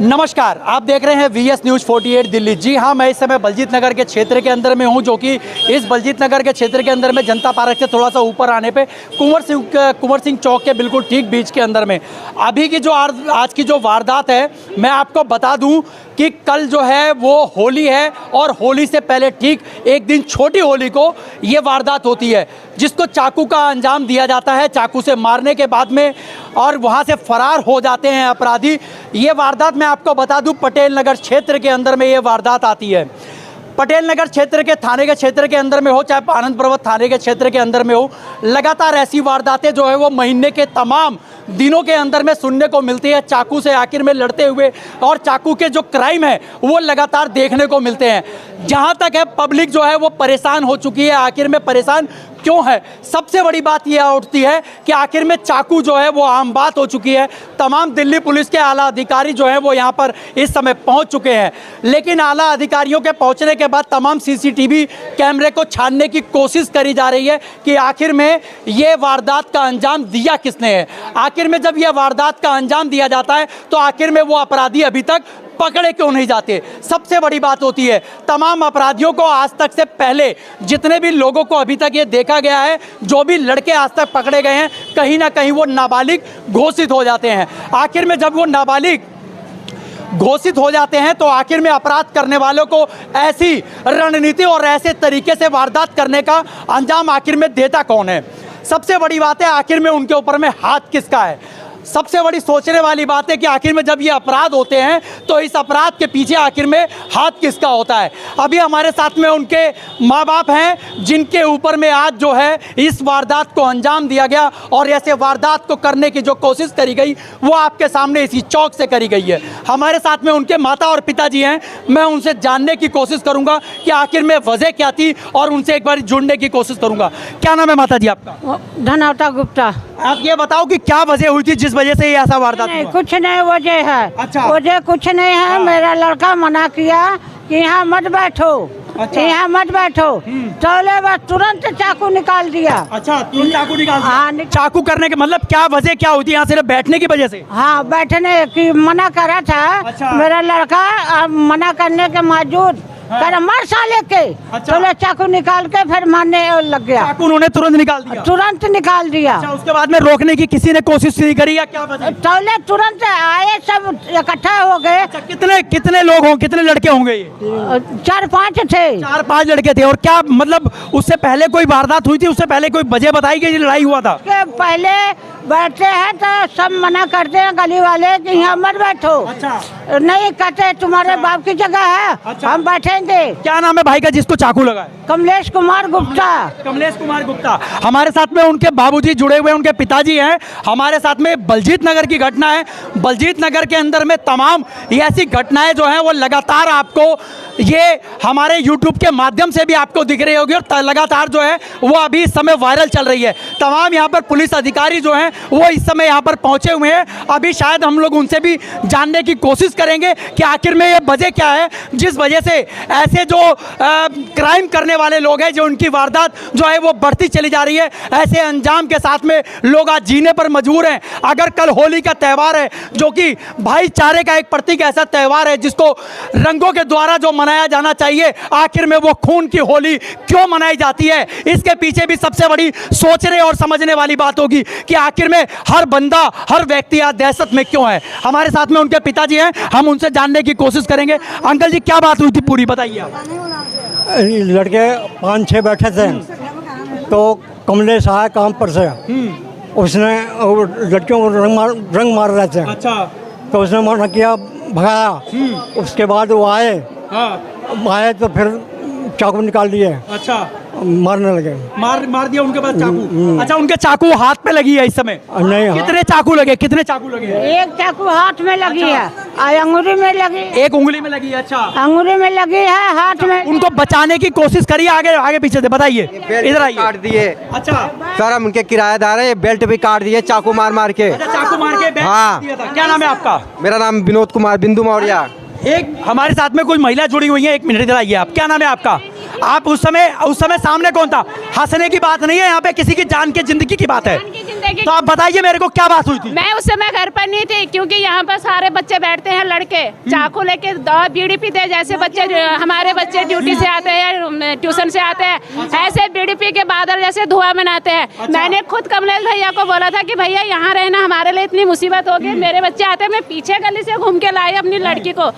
नमस्कार, आप देख रहे हैं वीएस न्यूज़ 48 दिल्ली। जी हाँ, मैं इस समय बलजीत नगर के क्षेत्र के अंदर में हूँ, जो कि इस बलजीत नगर के क्षेत्र के अंदर में जनता पार्क से थोड़ा सा ऊपर आने पे कुंवर सिंह चौक के बिल्कुल ठीक बीच के अंदर में अभी की जो आज की जो वारदात है, मैं आपको बता दूं कि कल जो है वो होली है और होली से पहले ठीक एक दिन छोटी होली को ये वारदात होती है, जिसको चाकू का अंजाम दिया जाता है, चाकू से मारने के बाद में और वहाँ से फरार हो जाते हैं अपराधी। ये वारदात मैं आपको बता दूं पटेल नगर क्षेत्र के अंदर में ये वारदात आती है। पटेल नगर क्षेत्र के थाने के क्षेत्र के अंदर में हो, चाहे आनंद पर्वत थाने के क्षेत्र के अंदर में हो, लगातार ऐसी वारदातें जो है वो महीने के तमाम दिनों के अंदर में सुनने को मिलती है। चाकू से आखिर में लड़ते हुए और चाकू के जो क्राइम है वो लगातार देखने को मिलते हैं। जहां तक है पब्लिक जो है वो परेशान हो चुकी है। आखिर में परेशान क्यों है? सबसे बड़ी बात यह उठती है कि आखिर में चाकू जो है वो आम बात हो चुकी है। तमाम दिल्ली पुलिस के आला अधिकारी जो हैं वो यहाँ पर इस समय पहुँच चुके हैं, लेकिन आला अधिकारियों के पहुँचने के बाद तमाम सीसीटीवी कैमरे को छानने की कोशिश करी जा रही है कि आखिर में ये वारदात का अंजाम दिया किसने है। आखिर में जब यह वारदात का अंजाम दिया जाता है तो आखिर में वो अपराधी अभी तक पकड़े क्यों नहीं जाते। सबसे बड़ी बात होती है तमाम अपराधियों को आज तक से पहले जितने भी लोगों को अभी तक ये देखा गया है, जो भी लड़के आज तक पकड़े गए हैं, कहीं ना कहीं वो नाबालिग घोषित हो जाते हैं। आखिर में जब वो नाबालिग घोषित हो जाते हैं तो आखिर में अपराध करने वालों को ऐसी रणनीति और ऐसे तरीके से वारदात करने का अंजाम आखिर में देता कौन है। सबसे बड़ी बात है आखिर में उनके ऊपर में हाथ किसका है। सबसे बड़ी सोचने वाली बात है कि आखिर में जब ये अपराध होते हैं तो इस अपराध के पीछे आखिर में हाथ किसका होता है। अभी हमारे साथ में उनके माँ बाप हैं जिनके ऊपर में आज जो है इस वारदात को अंजाम दिया गया और ऐसे वारदात को करने की जो कोशिश करी गई वो आपके सामने इसी चौक से करी गई है। हमारे साथ में उनके माता और पिताजी हैं, मैं उनसे जानने की कोशिश करूँगा कि आखिर में वजह क्या थी और उनसे एक बार जुड़ने की कोशिश करूँगा। क्या नाम है माता जी आपका? धनौता गुप्ता। आप ये बताओ कि क्या वजह हुई थी जिस वजह से ये ऐसा वारदात हुआ? कुछ नहीं वजह है। अच्छा। वजह कुछ नहीं है। मेरा लड़का मना किया कि यहाँ मत बैठो। अच्छा। यहाँ मत बैठो, तो बस तुरंत चाकू निकाल दिया। अच्छा, तुरंत चाकू निकाल दिया। हाँ, चाकू करने के मतलब क्या वजह क्या होती है? यहाँ सिर्फ बैठने की वजह से? हाँ, बैठने की मना करा था। अच्छा। मेरा लड़का मना करने के बावजूद कर मार साले के। अच्छा। तो चाकू निकाल के फिर मारने लग गया। चाकू उन्होंने तुरंत निकाल दिया? तुरंत निकाल दिया। अच्छा, उसके बाद में रोकने की किसी ने कोशिश नहीं करी या क्या वजह? तो तुरंत आए, सब इकट्ठा हो गए। अच्छा, कितने लोग हों, कितने लड़के होंगे ये? 4-5 थे। 4-5 लड़के थे। और क्या मतलब उससे पहले कोई वारदात हुई थी? उससे पहले कोई वजह बताई गई लड़ाई हुआ था? पहले बैठते हैं तो सब मना करते हैं गली वाले कि यहाँ मत बैठो। अच्छा। नहीं कहते तुम्हारे बाप की जगह है। अच्छा। हम बैठेंगे। क्या नाम है भाई का जिसको चाकू लगा है? कमलेश कुमार गुप्ता। कमलेश कुमार गुप्ता। हमारे साथ में उनके बाबूजी जुड़े हुए, उनके पिताजी हैं हमारे साथ में। बलजीत नगर की घटना है। बलजीत नगर के अंदर में तमाम ऐसी घटनाएं जो हैं वो लगातार आपको ये हमारे YouTube के माध्यम से भी आपको दिख रही होगी और लगातार जो है वो अभी इस समय वायरल चल रही है। तमाम यहाँ पर पुलिस अधिकारी जो हैं वो इस समय यहाँ पर पहुँचे हुए हैं। अभी शायद हम लोग उनसे भी जानने की कोशिश करेंगे कि आखिर में ये वजह क्या है जिस वजह से ऐसे जो क्राइम करने वाले लोग हैं, जो उनकी वारदात जो है वो बढ़ती चली जा रही है। ऐसे अंजाम के साथ में लोग आज जीने पर मजबूर हैं। अगर कल होली का त्यौहार है जो कि भाईचारे का एक प्रतीक ऐसा त्यौहार है जिसको रंगों के द्वारा जो मनाया जाना चाहिए, आखिर में वो खून की होली क्यों मनाई जाती है? इसके पीछे भी सबसे बड़ी सोचने और समझने वाली बात होगी कि आखिर में हर बंदा, हर व्यक्ति आज दहशत में क्यों है। हमारे साथ में उनके पिताजी हैं, हम उनसे जानने की कोशिश करेंगे। अंकल जी, क्या बात हुई थी पूरी बताइए आप। लड़के 5-6 बैठे थे तो कमलेश आया काम पर से। उसने लड़कियों को रंग मार रहे थे। अच्छा। तो उसने मना किया, भगाया। उसके बाद वो आए। हाँ। आए तो फिर चाकू निकाल लिए। अच्छा। मारने लगे। मार दिया उनके पास चाकू? अच्छा, उनके चाकू हाथ पे लगी है इस समय? नहीं। कितने चाकू लगे? कितने चाकू लगे? एक चाकू हाथ में लगी है और अंगूरी में लगी। एक उंगली में लगी है। अच्छा, अंगूरी में लगी है, हाथ में। उनको बचाने की कोशिश करिए, आगे पीछे से बताइए। इधर आइए। काट दिए। अच्छा सर, हम उनके किराएदार हैं, बेल्ट भी काट दिए चाकू मार के। अच्छा, चाकू मार के बैठ हाँ। दिया था। क्या नाम है आपका? मेरा नाम विनोद कुमार बिंदु मौर्य। एक हमारे साथ में कोई महिला जुड़ी हुई है, 1 मिनट इधर आइए। आप क्या नाम है आपका? आप उस समय सामने कौन था? हंसने की बात नहीं है यहाँ पे, किसी की जान की जिंदगी की बात है। कि तो आप बताइए मेरे को क्या बात हुई थी? मैं उस समय घर पर नहीं थी, क्योंकि यहाँ पर सारे बच्चे बैठते हैं लड़के चाकू लेके बीड़ी पीते हैं, जैसे बच्चे हमारे बच्चे ड्यूटी से आते हैं, ट्यूशन से आते हैं, ऐसे बीड़ी पी के बादल जैसे धुआं बनाते हैं। मैंने खुद कमलेश भैया को बोला था कि भैया यहाँ रहना, हमारे लिए इतनी मुसीबत हो गई, मेरे बच्चे आते हैं, मैं पीछे गली से घूम के लाई अपनी लड़की को।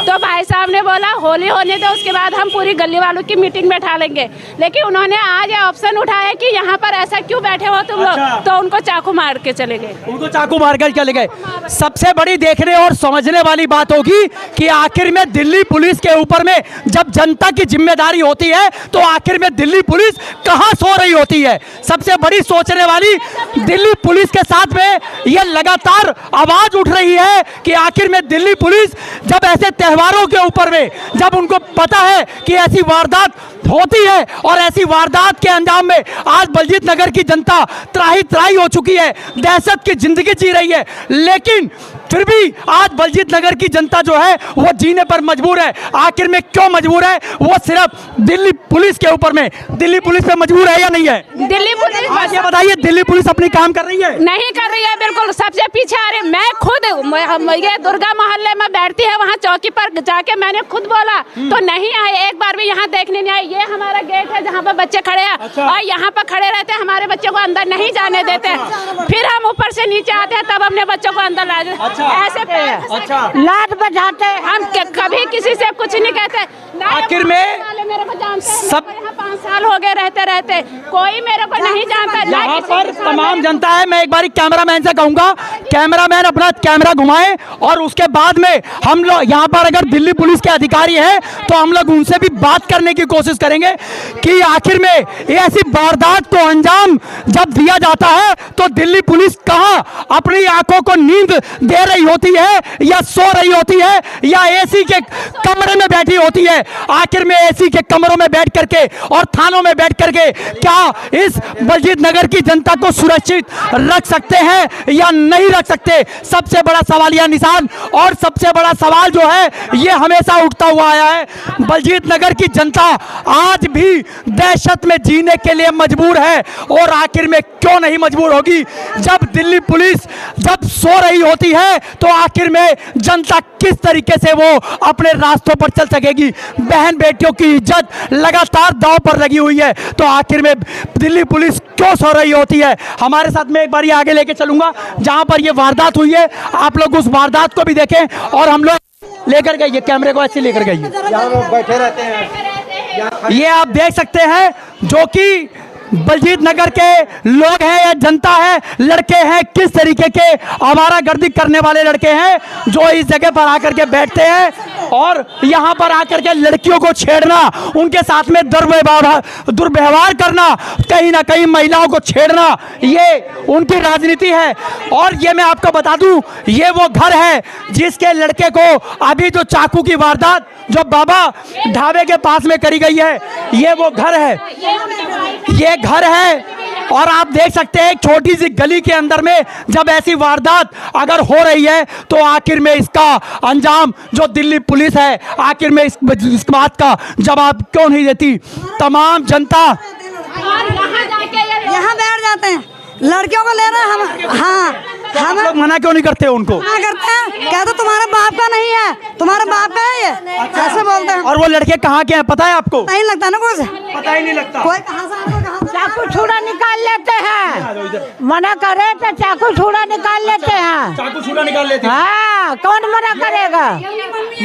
तो भाई साहब ने बोला होली होने दो, उसके बाद हम पूरी गली वालों की मीटिंग बैठा लेंगे। लेकिन उन्होंने आज ये ऑप्शन उठाया कि यहाँ पर ऐसा क्यों बैठे हो तुम लोग, तो उनको चाकू मार के चले गए। उनको चाकू मारकर चले गए। सबसे बड़ी देखने और समझने वाली बात होगी कि आखिर में दिल्ली पुलिस के ऊपर में जब जनता की जिम्मेदारी होती है तो आखिर में दिल्ली पुलिस कहां सो रही होती है। सबसे बड़ी सोचने वाली दिल्ली पुलिस के साथ में यह लगातार आवाज उठ रही है कि आखिर में दिल्ली पुलिस जब ऐसे त्योहारों के ऊपर में जब उनको पता है कि ऐसी वारदात होती है और ऐसी वारदात के अंजाम में आज बलजीत नगर की जनता त्राही त्राही हो चुकी है, दहशत की जिंदगी जी रही है, लेकिन फिर भी आज बलजीत नगर की जनता जो है वो जीने पर मजबूर है। आखिर में क्यों मजबूर है? वो सिर्फ दिल्ली पुलिस के ऊपर में, दिल्ली पुलिस पे मजबूर है या नहीं है? दिल्ली पुलिस आज ये बताइए, दिल्ली पुलिस अपनी काम कर रही है? नहीं कर रही है, बिल्कुल सबसे पीछे आ रही है। मैं खुद ये दुर्गा मोहल्ले में बैठती है, वहाँ चौकी पर जाके मैंने खुद बोला तो नहीं आए, एक बार भी यहाँ देखने नहीं आए। ये हमारा गेट है जहाँ पर बच्चे खड़े हैं और यहाँ पर खड़े रहते हैं, हमारे बच्चों को अंदर नहीं जाने देते। फिर हम ऊपर से नीचे आते हैं तब अपने बच्चों को अंदर ला देते। ऐसे लात बजाते, हम कभी किसी से कुछ नहीं कहते। आखिर में मेरे को जानते हैं, सब 5 साल हो गए रहते रहते, कोई मेरे को नहीं जानता। यहाँ पर तमाम जनता है। मैं एक बार कैमरामैन से कहूंगा, कैमरामैन अपना कैमरा घुमाएं और उसके बाद में हम लोग यहाँ पर अगर दिल्ली पुलिस के अधिकारी हैं तो हम लोग उनसे भी बात करने की कोशिश करेंगे कि आखिर में ऐसी वारदात को अंजाम जब दिया जाता है तो दिल्ली पुलिस कहाँ अपनी आंखों को नींद दे रही होती है या सो रही होती है या एसी के कमरे में बैठी होती है। आखिर में एसी के कमरों में बैठ करके और थानों में बैठ करके क्या इस बलजीत नगर की जनता को सुरक्षित रख सकते हैं या नहीं रख सकते? सबसे बड़ा सवालिया निशान और सबसे बड़ा सवाल जो है ये हमेशा उठता हुआ आया है। बलजीत नगर की जनता आज भी दहशत में जीने के लिए मजबूर है और आखिर में क्यों नहीं मजबूर होगी? जब दिल्ली पुलिस जब सो रही होती है तो आखिर में जनता किस तरीके से वो अपने रास्तों पर चल सकेगी? बहन बेटियों की इज्जत लगातार दांव पर लगी हुई है तो आखिर में दिल्ली पुलिस क्यों सो रही होती है? हमारे साथ में एक बार ये आगे लेके चलूंगा जहां पर ये वारदात हुई है, आप लोग उस वारदात को भी देखें और हम लोग लेकर गए कैमरे को ऐसे लेकर गए, बैठे रहते हैं। ये आप देख सकते हैं जो कि बलजीत नगर के लोग हैं या जनता है, लड़के हैं, किस तरीके के आवारागर्दी करने वाले लड़के हैं जो इस जगह पर आकर के बैठते हैं और यहाँ पर आकर के लड़कियों को छेड़ना, उनके साथ में दुर्व्यवहार करना, कहीं ना कहीं महिलाओं को छेड़ना, ये उनकी राजनीति है। और ये मैं आपको बता दूं, ये वो घर है जिसके लड़के को अभी जो चाकू की वारदात जो बाबा ढाबे के पास में करी गई है, ये वो घर है, ये घर है। और आप देख सकते हैं छोटी सी गली के अंदर में जब ऐसी वारदात अगर हो रही है तो आखिर में इसका अंजाम जो दिल्ली पुलिस है आखिर में इस बात का जवाब क्यों नहीं देती? तमाम जनता यहाँ बैठ जाते हैं, लड़कियों को ले रहे हैं हम। हाँ, हम लोग मना क्यों नहीं करते उनको? मना करते हैं, कहते तुम्हारे बाप का नहीं है, तुम्हारे बाप का है ये, ऐसे बोलते हैं। और वो लड़के कहाँ के हैं पता है आपको? नहीं लगता ना कुछ, पता ही नहीं लगता। कोई कहाँ से चाकू छुरा निकाल लेते हैं, मना करे तो चाकू छुरा निकाल लेते हैं, चाकू छुरा निकाल लेते हैं। हाँ, कौन मना करेगा?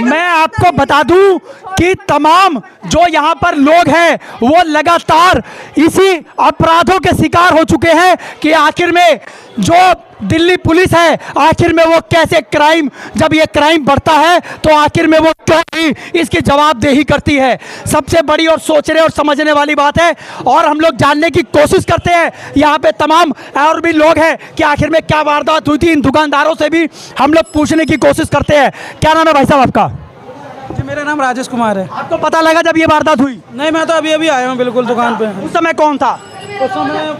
मैं आपको बता दूं कि तमाम जो यहाँ पर लोग हैं वो लगातार इसी अपराधों के शिकार हो चुके हैं कि आखिर में जो दिल्ली पुलिस है आखिर में वो कैसे क्राइम, जब ये क्राइम बढ़ता है तो आखिर में वो क्यों नहीं इसकी जवाबदेही करती है? सबसे बड़ी और सोचने और समझने वाली बात है। और हम लोग जानने की कोशिश करते हैं, यहाँ पे तमाम और भी लोग हैं कि आखिर में क्या वारदात हुई थी। इन दुकानदारों से भी हम लोग पूछने की कोशिश करते हैं। क्या नाम है भाई साहब आपका? जी मेरा नाम राजेश कुमार है। आपको पता लगा जब ये वारदात हुई? नहीं, मैं तो अभी आया हूँ बिल्कुल दुकान पे। उस समय कौन था? उस समय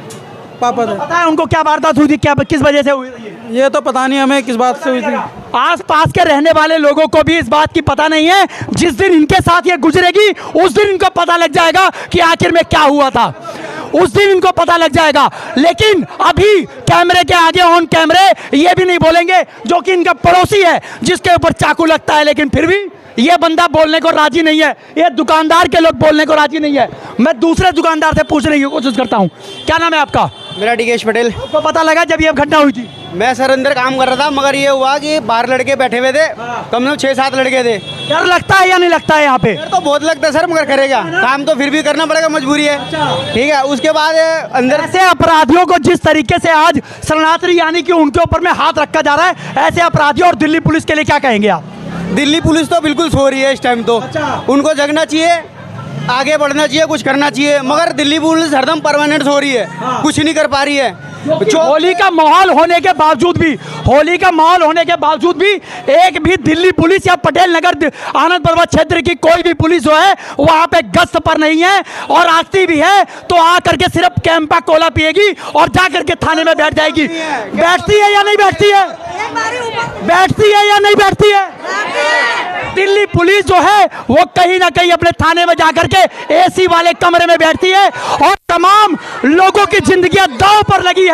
पापा थे। पता है उनको क्या वारदात हुई थी, क्या किस वजह से हुई थी? ये तो पता नहीं हमें किस बात से हुई थी। आस पास के रहने वाले लोगों को भी इस बात की पता नहीं है। जिस दिन इनके साथ ये गुजरेगी उस दिन इनको पता लग जाएगा कि आखिर में क्या हुआ था। उस दिन इनको पता लग जाएगा। लेकिन अभी कैमरे के आगे ऑन कैमरे ये भी नहीं बोलेंगे, जो कि इनका पड़ोसी है जिसके ऊपर चाकू लगता है, लेकिन फिर भी ये बंदा बोलने को राजी नहीं है, ये दुकानदार के लोग बोलने को राजी नहीं है। मैं दूसरे दुकानदार से पूछने की कोशिश करता हूँ, क्या नाम है आपका? मेरा डिकेश पटेल। आपको पता लगा जब ये घटना हुई थी? मैं सर अंदर काम कर रहा था, मगर ये हुआ कि बाहर लड़के बैठे हुए थे, कम से कम 6-7 लड़के थे। डर लगता है या नहीं लगता है यहाँ पे? डर तो बहुत लगता है सर, मगर करेगा काम तो फिर भी करना पड़ेगा, मजबूरी है। ठीक है, उसके बाद अंदर ऐसे अपराधियों को जिस तरीके से आज शरणार्थी यानी कि उनके ऊपर में हाथ रखा जा रहा है, ऐसे अपराधियों और दिल्ली पुलिस के लिए क्या कहेंगे आप? दिल्ली पुलिस तो बिल्कुल सो रही है इस टाइम तो। उनको जगना चाहिए, आगे बढ़ना चाहिए, कुछ करना चाहिए, मगर दिल्ली पुलिस हरदम परमानेंट सो रही है, कुछ नहीं कर पा रही है। होली का माहौल होने के बावजूद भी, होली का माहौल होने के बावजूद भी एक भी दिल्ली पुलिस या पटेल नगर आनंद पर्वत क्षेत्र की कोई भी पुलिस जो है वहां पे गश्त पर नहीं है, और आती भी है तो आकर के सिर्फ कैंपा कोला पिएगी और जा करके थाने में बैठ जाएगी। बैठती है या नहीं बैठती है? बैठती है या नहीं बैठती है? दिल्ली पुलिस जो है वो कहीं ना कहीं अपने थाने में जाकर के एसी वाले कमरे में बैठती है और तमाम लोगों की जिंदगियां दांव पर लगी है।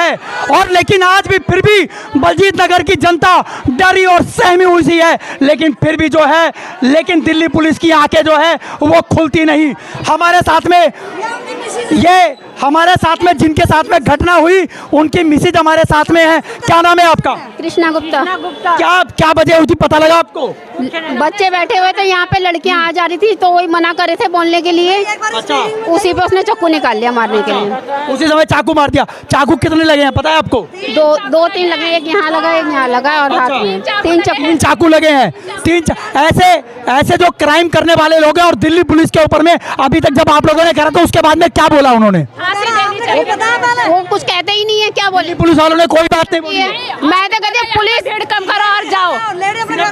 और लेकिन आज भी फिर भी बलजीत नगर की जनता डरी और सहमी हुई सी है, लेकिन फिर भी जो है, लेकिन दिल्ली पुलिस की आंखें जो है वो खुलती नहीं। हमारे साथ में जिनके साथ में घटना हुई उनकी मिसेज हमारे साथ में है। क्या नाम है आपका? कृष्णा गुप्ता। क्या वजह हुई थी, पता लगा आपको? बच्चे बैठे हुए थे यहाँ पे, लड़कियाँ आ जा रही थी तो वही मना कर रहे थे बोलने के लिए। अच्छा, उसी पे उसने चाकू निकाल लिया मारने के लिए। उसी समय चाकू मार दिया। चाकू कितने लगे हैं पता है आपको? 2-3 लगे, एक यहाँ लगा, एक यहाँ लगा और हाथ में 3 चाकू लगे हैं। ऐसे जो क्राइम करने वाले लोग हैं, और दिल्ली पुलिस के ऊपर में अभी तक जब आप लोगों ने करा तो उसके बाद में क्या बोला उन्होंने? वो कुछ कहते ही नहीं है, क्या बोले पुलिस वालों ने? कोई बात नहीं बोली। मैं तो कहती हूँ पुलिस भीड़ कम करो और जाओ,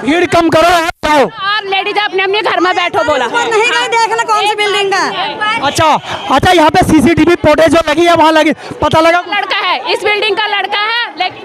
भीड़ कम करो और जाओ, और लेडीज अपने अपने घर में बैठो बोला। नहीं गई देखना कौन सी बिल्डिंग का। अच्छा, यहाँ पे सीसीटीवी फुटेज जो लगी है वहाँ लगी, पता लगा? लड़का है, इस बिल्डिंग का लड़का है, लेकिन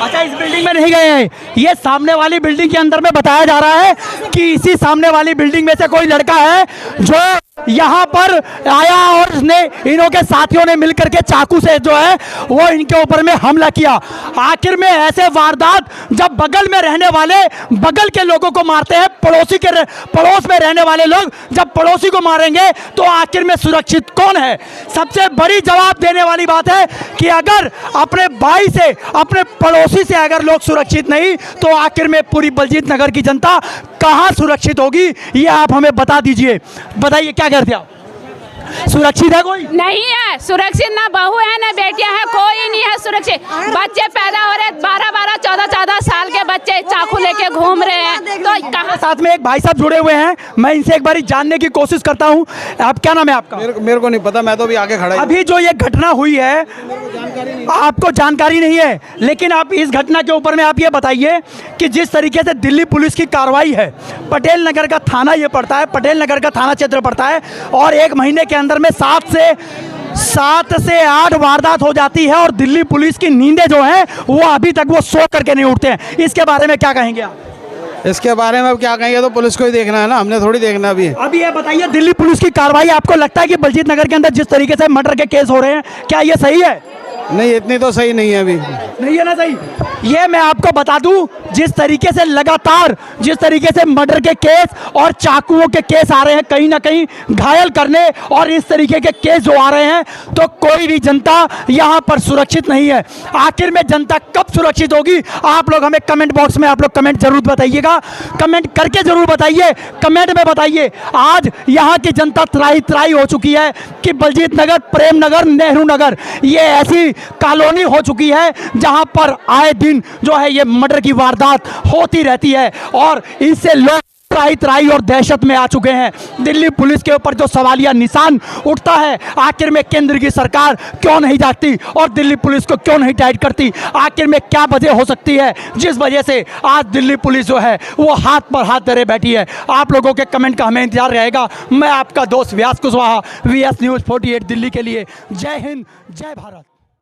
अच्छा, इस बिल्डिंग में नहीं गए हैं। ये सामने वाली बिल्डिंग के अंदर में बताया जा रहा है कि इसी सामने वाली बिल्डिंग में से कोई लड़का है जो यहाँ पर आया और उसने इनों के साथियों ने मिलकर के चाकू से जो है वो इनके ऊपर में हमला किया। आखिर में ऐसे वारदात जब बगल में रहने वाले बगल के लोगों को मारते हैं, पड़ोस में रहने वाले लोग जब पड़ोसी को मारेंगे तो आखिर में सुरक्षित कौन है? सबसे बड़ी जवाब देने वाली बात है कि अगर अपने भाई से, अपने पड़ोसी से अगर लोग सुरक्षित नहीं तो आखिर में पूरी बलजीत नगर की जनता कहाँ सुरक्षित होगी? ये आप हमें बता दीजिए। बताइए क्या करते आप? सुरक्षित है कोई? नहीं है सुरक्षित, ना बहू है ना बेटियां है, कोई नहीं है सुरक्षित। बच्चे पैदा हो रहे 12-12, 14-14 साल के बच्चे चाकू लेके घूम रहे हैं, तो कहाँ? साथ में एक भाई साहब जुड़े हुए हैं, मैं इनसे एक बार जानने की कोशिश करता हूं। आप क्या नाम है आपका? मेरे को नहीं पता, मैं तो अभी आगे खड़ा। अभी जो ये घटना हुई है आपको जानकारी नहीं है, लेकिन आप इस घटना के ऊपर में आप ये बताइए कि जिस तरीके से दिल्ली पुलिस की कार्रवाई है, पटेल नगर का थाना ये पड़ता है, पटेल नगर का थाना क्षेत्र पड़ता है, और एक महीने के अंदर में 7 से 8 वारदात हो जाती है, और दिल्ली पुलिस की नींदें जो हैं वो अभी तक वो सो करके नहीं उठते हैं। इसके बारे में क्या कहेंगे आप? इसके बारे में अब क्या कहेंगे, तो पुलिस को ही देखना है ना, हमने थोड़ी देखना अभी। अभी ये बताइए, दिल्ली पुलिस की कार्रवाई आपको लगता है कि बलजीत नगर के अंदर जिस तरीके से मर्डर के केस हो रहे हैं, क्या ये सही है? नहीं, इतनी तो सही नहीं है अभी। नहीं है ना सही? ये मैं आपको बता दूं, जिस तरीके से लगातार जिस तरीके से मर्डर के केस और चाकुओं के केस आ रहे हैं, कहीं ना कहीं घायल करने और इस तरीके के केस जो आ रहे हैं, तो कोई भी जनता यहाँ पर सुरक्षित नहीं है। आखिर में जनता कब सुरक्षित होगी? आप लोग हमें कमेंट बॉक्स में आप लोग कमेंट जरूर बताइएगा, कमेंट करके जरूर बताइए, कमेंट में बताइए। आज यहाँ की जनता त्राही हो चुकी है कि बलजीत नगर, प्रेम नगर, नेहरू नगर ये ऐसी कॉलोनी हो चुकी है जहां पर आए दिन जो है ये मर्डर की वारदात होती रहती है, और इससे लोग त्राही और दहशत में आ चुके हैं। दिल्ली पुलिस के ऊपर जो सवालिया निशान उठता है, आखिर में केंद्र की सरकार क्यों नहीं जागती और दिल्ली पुलिस को क्यों नहीं टाइट करती? आखिर में क्या वजह हो सकती है जिस वजह से आज दिल्ली पुलिस जो है वो हाथ पर हाथ धरे बैठी है? आप लोगों के कमेंट का हमें इंतजार रहेगा। मैं आपका दोस्त व्यास कुशवाहा, VS News 48 दिल्ली के लिए। जय हिंद, जय भारत।